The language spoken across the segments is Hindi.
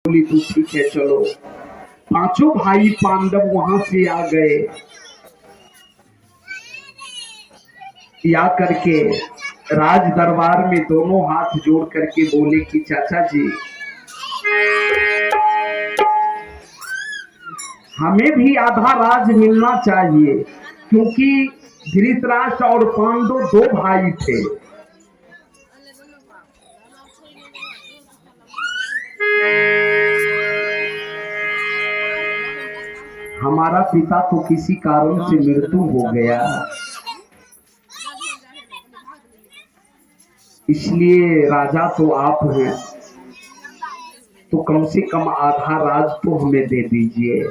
बोली तू ठीक है चलो। पांचों भाई पांडव वहां से आ गए। या करके राज दरबार में दोनों हाथ जोड़ करके बोले कि चाचा जी हमें भी आधा राज मिलना चाहिए, क्योंकि धृतराष्ट्र और पांडव दो भाई थे। हमारा पिता तो किसी कारण से मृत्यु हो गया, इसलिए राजा तो आप हैं, तो कम से कम आधा राज तो हमें दे दीजिए।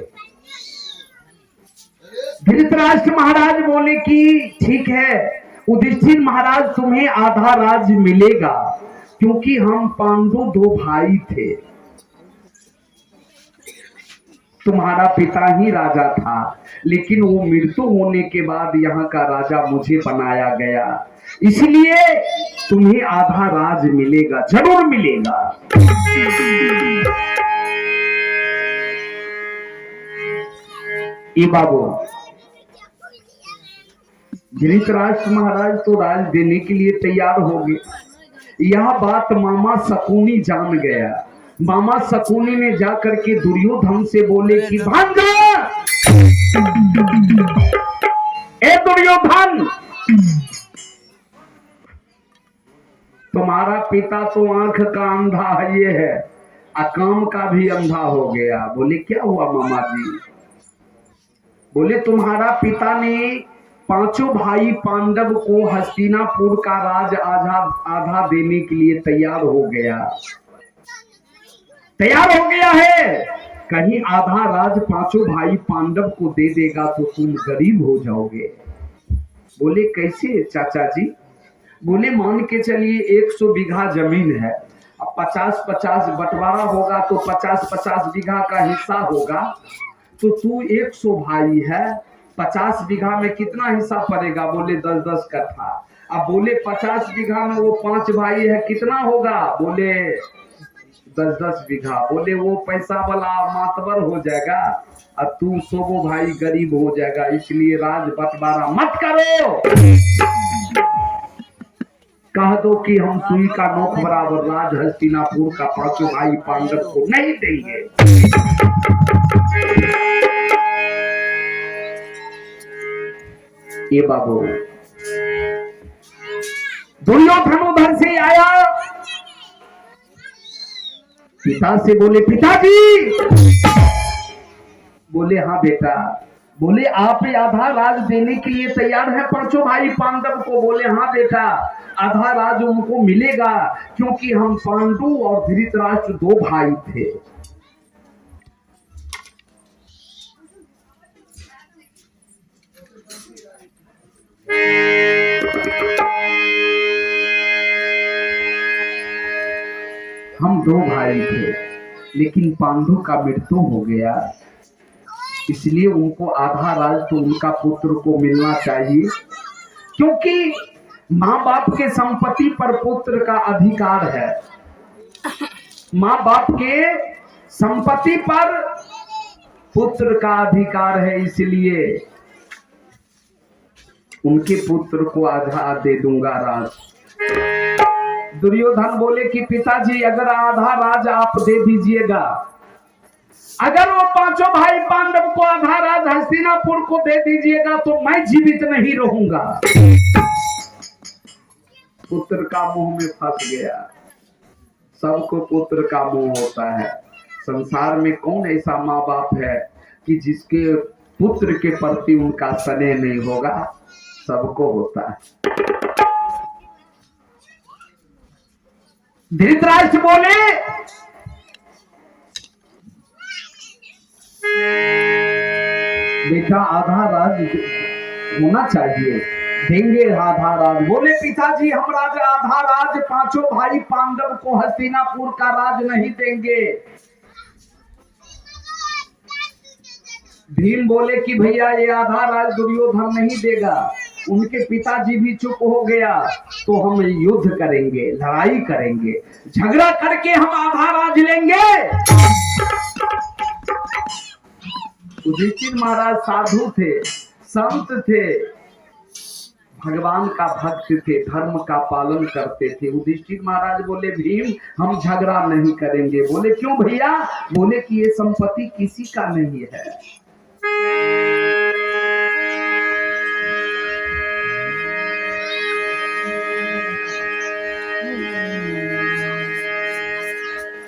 धृतराष्ट्र महाराज बोले कि ठीक है युधिष्ठिर महाराज तुम्हें आधा राज मिलेगा, क्योंकि हम पांडव दो भाई थे, तुम्हारा पिता ही राजा था, लेकिन वो मृत्यु होने के बाद यहाँ का राजा मुझे बनाया गया, इसलिए तुम्हें आधा राज मिलेगा, जरूर मिलेगा। ये बाबू धृतराष्ट्र महाराज तो राज देने के लिए तैयार हो गए। यह बात मामा शकुनी जान गया। मामा शकुनी ने जाकर के दुर्योधन से बोले कि भांजा, ए दुर्योधन, तुम्हारा पिता तो आंख का अंधा है, ये है, काम का भी अंधा हो गया। बोले क्या हुआ मामा जी? बोले तुम्हारा पिता ने पांचों भाई पांडव को हस्तिनापुर का राज आधा देने के लिए तैयार हो गया है। कहीं आधा राज पांचों भाई पांडव को दे देगा तो तुम गरीब हो जाओगे। बोले कैसे चाचा जी? बोले मान के चलिए 100 बीघा जमीन है, अब 50-50 बंटवारा होगा तो 50-50 बीघा का हिस्सा होगा, तो तू 100 भाई है, 50 बीघा में कितना हिस्सा पड़ेगा? बोले 10-10 कट्ठा। अब बोले 50 बीघा में वो 5 भाई है, कितना होगा? बोले 10-10 बीघा। बोले वो पैसा वाला मातबर हो जाएगा और तू 100 भाई गरीब हो जाएगा, इसलिए राज बंटवारा मत करो, कह दो कि हम सुई का नोक बराबर राज हस्तिनापुर का पांचों भाई पांडव को नहीं देंगे। ये बाबू दुर्योधन उधर से आया, पिता से बोले पिताजी। बोले हाँ बेटा। बोले आप आधा राज देने के लिए तैयार है पांचों भाई पांडव को? बोले हाँ बेटा, आधा राज उनको मिलेगा, क्योंकि हम पांडु और धृतराष्ट्र दो भाई थे। हम दो भाई थे, लेकिन पांडु का मृत्यु हो गया, इसलिए उनको आधा राज तो उनका पुत्र को मिलना चाहिए, क्योंकि माँ बाप के संपत्ति पर पुत्र का अधिकार है। माँ बाप के संपत्ति पर पुत्र का अधिकार है, इसलिए उनके पुत्र को आधा दे दूंगा राज। दुर्योधन बोले कि पिताजी अगर आधा राज आप दे दीजिएगा, अगर वो पांचों भाई पांडव को आधा राज हस्तिनापुर को दे दीजिएगा तो मैं जीवित नहीं रहूंगा। पुत्र का मुंह में फंस गया। सबको पुत्र का मुंह होता है। संसार में कौन ऐसा माँ बाप है कि जिसके पुत्र के प्रति उनका स्नेह नहीं होगा? सबको होता है। धृतराष्ट्र बोले बेटा आधा राज होना चाहिए, देंगे आधा राज। बोले पिताजी हम आधा राज पांचों भाई पांडव को हस्तिनापुर का राज नहीं देंगे। भीम बोले कि भैया ये आधा राज दुर्योधन नहीं देगा। उनके पिताजी भी चुप हो गया, तो हम युद्ध करेंगे, लड़ाई करेंगे, झगड़ा करके हम आधा राज लेंगे। युधिष्ठिर महाराज साधु थे, संत थे, भगवान का भक्त थे, धर्म का पालन करते थे। युधिष्ठिर महाराज बोले भीम हम झगड़ा नहीं करेंगे। बोले क्यों भैया? बोले कि ये संपत्ति किसी का नहीं है।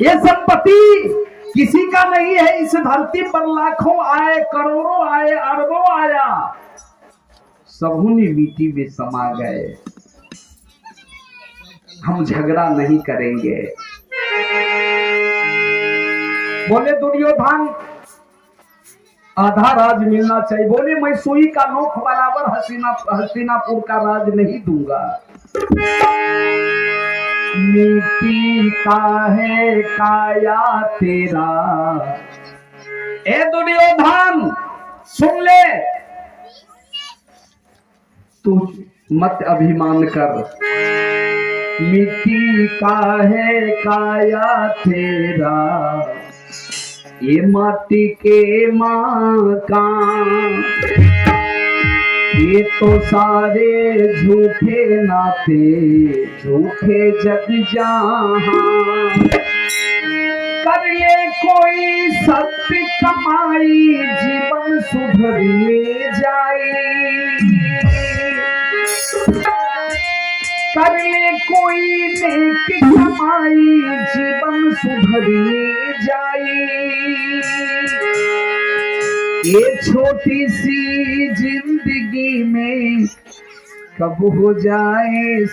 ये संपत्ति किसी का नहीं है। इस धरती पर लाखों आए, करोड़ों आए, अरबों आया, सबूनी मिट्टी में समा गए। हम झगड़ा नहीं करेंगे। बोले दुर्योधन आधा राज मिलना चाहिए। बोले मैं सुई का नोक बराबर हस्तिनापुर का राज नहीं दूंगा। मिट्टी का है काया तेरा। ए दुर्योधन सुन ले, तू मत अभिमान कर। मिट्टी का है काया तेरा, ये माटी के मकान, ये तो सारे झूठे नाते, झूठे जग जहां। कर ले कोई सत्य कमाई, जीवन सुधरिए जाए। कर ले कोई नेक कमाई, जीवन सुधरिए जाए। ये छोटी सी जिंदगी में कब हो जाए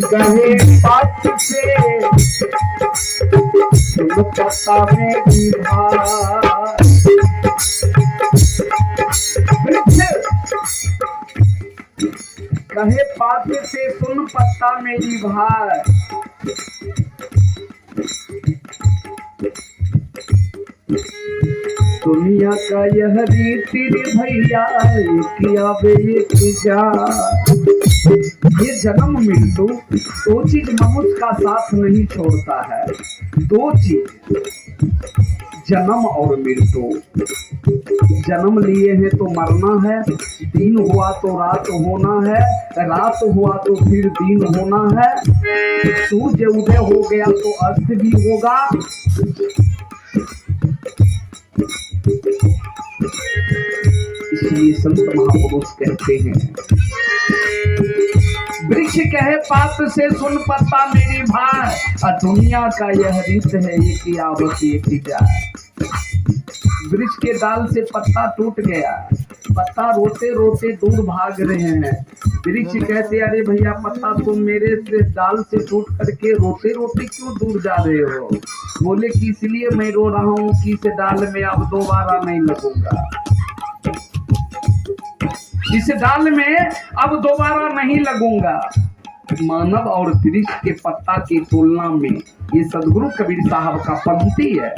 कहे पाठ से पता में कहे पाठ से सुन पत्ता मेरी भाई। दुनिया का यह रीति भैया किया ये जन्म मृत्यु दो चीज मनुष्य का साथ नहीं छोड़ता है। दो चीज, जन्म और मृत्यु। जन्म लिए हैं तो मरना है, दिन हुआ तो रात होना है, रात हुआ तो फिर दिन होना है, सूर्य उदय हो गया तो अस्त भी होगा। इसलिए संत महापुरुष कहते हैं, वृक्ष कहे पात से सुन पत्ता मेरी भाई, और दुनिया का यह रीत है एक आवत एक जाए। वृक्ष के डाल से पत्ता टूट गया, पत्ता रोते रोते दूर भाग रहे हैं। वृक्ष कहते अरे भैया पत्ता तुम मेरे से डाल से टूट करके रोते रोते क्यों दूर जा रहे हो? बोले कि इसलिए मैं रो रहा हूँ कि इस डाल में अब दोबारा नहीं लगूंगा, इस डाल में अब दोबारा नहीं लगूंगा। मानव और वृक्ष के पत्ता की तुलना में ये सदगुरु कबीर साहब का पंक्ति है।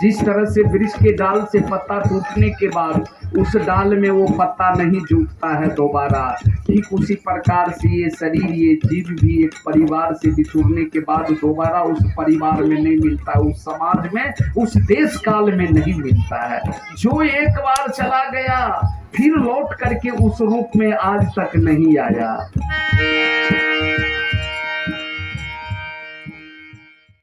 जिस तरह से वृक्ष के डाल से पत्ता टूटने के बाद उस डाल में वो पत्ता नहीं जुटता है दोबारा, ठीक उसी प्रकार से ये शरीर, ये जीव भी एक परिवार से बिछुड़ने के बाद दोबारा उस परिवार में नहीं मिलता, उस समाज में, उस देश काल में नहीं मिलता है। जो एक बार चला गया फिर लौट करके उस रूप में आज तक नहीं आया।